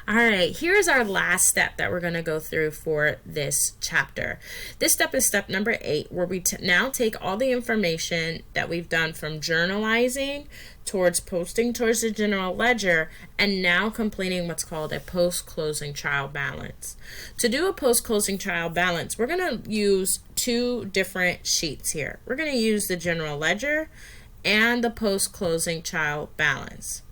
All right, here's our last step that we're going to go through for this chapter. This step is step number 8, where we now take all the information that we've done from journalizing towards posting towards the general ledger and now completing what's called a post-closing trial balance. To do a post-closing trial balance, we're going to use two different sheets here. We're going to use the general ledger and the post-closing trial balance.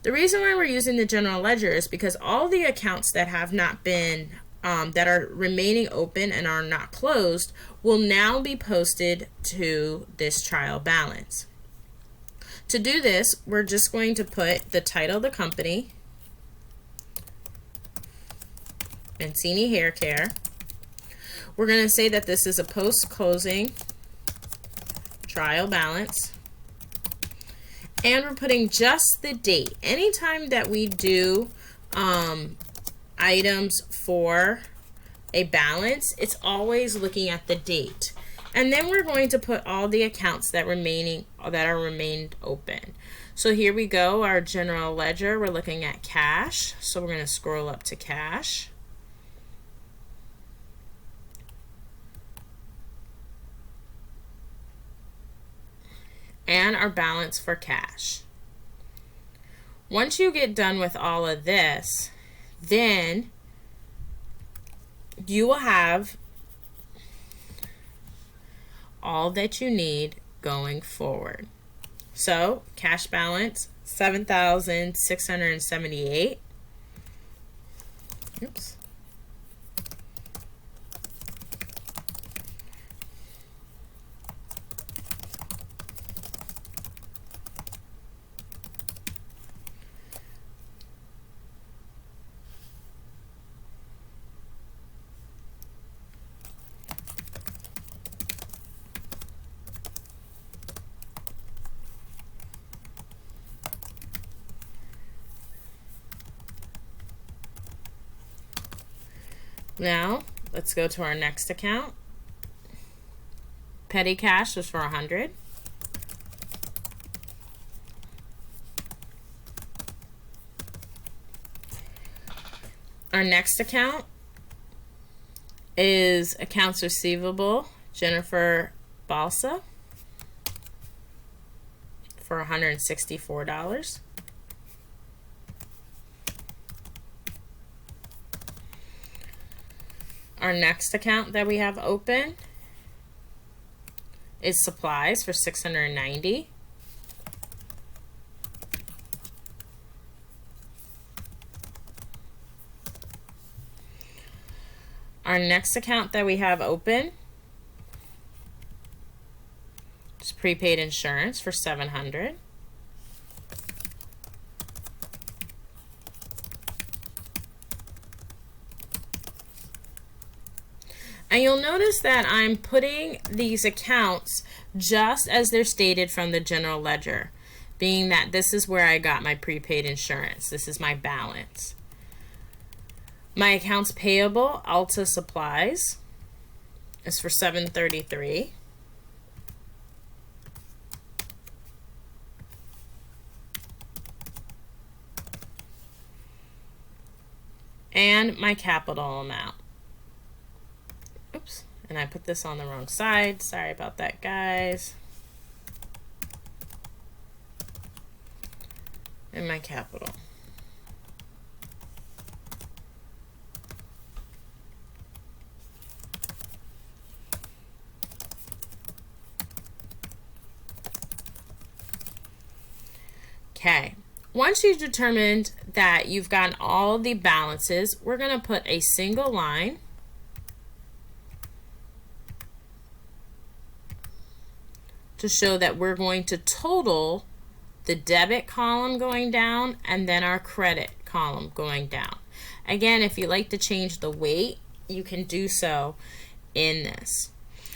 The reason why we're using the general ledger is because all the accounts that have not been, that are remaining open and are not closed will now be posted to this trial balance. To do this, we're just going to put the title of the company, Mancini Hair Care. We're going to say that this is a post-closing trial balance. And we're putting just the date. Anytime that we do items for a balance, it's always looking at the date. And then we're going to put all the accounts that are remained open. So here we go, our general ledger, we're looking at cash. So we're going to scroll up to cash. And our balance for cash. Once you get done with all of this, then you will have all that you need going forward. So cash balance $7,678. Oops. Now, let's go to our next account. Petty cash was for 100. Our next account is accounts receivable, Jennifer Balsa, for $164. Our next account that we have open is supplies for $690. Our next account that we have open is prepaid insurance for $700. And you'll notice that I'm putting these accounts just as they're stated from the general ledger, being that this is where I got my prepaid insurance. This is my balance. My accounts payable, Alta Supplies, is for $733. And my capital amount. Oops, and I put this on the wrong side. Sorry about that, guys. And my capital. Okay, once you've determined that you've gotten all the balances, we're going to put a single line to show that we're going to total the debit column going down and then our credit column going down. Again, if you like to change the weight, you can do so in this.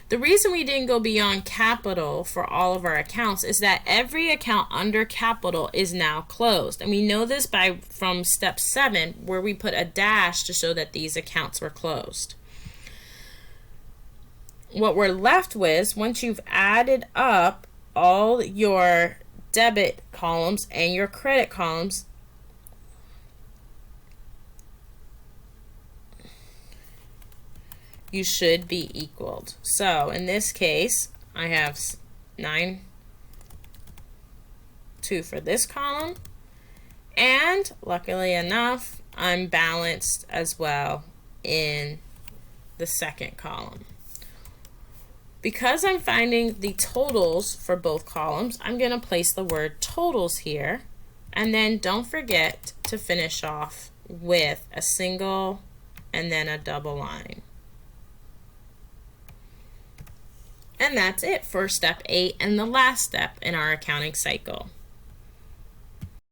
The reason we didn't go beyond capital for all of our accounts is that every account under capital is now closed. And we know this from step 7, where we put a dash to show that these accounts were closed. What we're left with, once you've added up all your debit columns and your credit columns, you should be equaled. So in this case, I have 9, 2 for this column, and luckily enough, I'm balanced as well in the second column. Because I'm finding the totals for both columns, I'm going to place the word totals here, and then don't forget to finish off with a single and then a double line. And that's it for step 8 and the last step in our accounting cycle.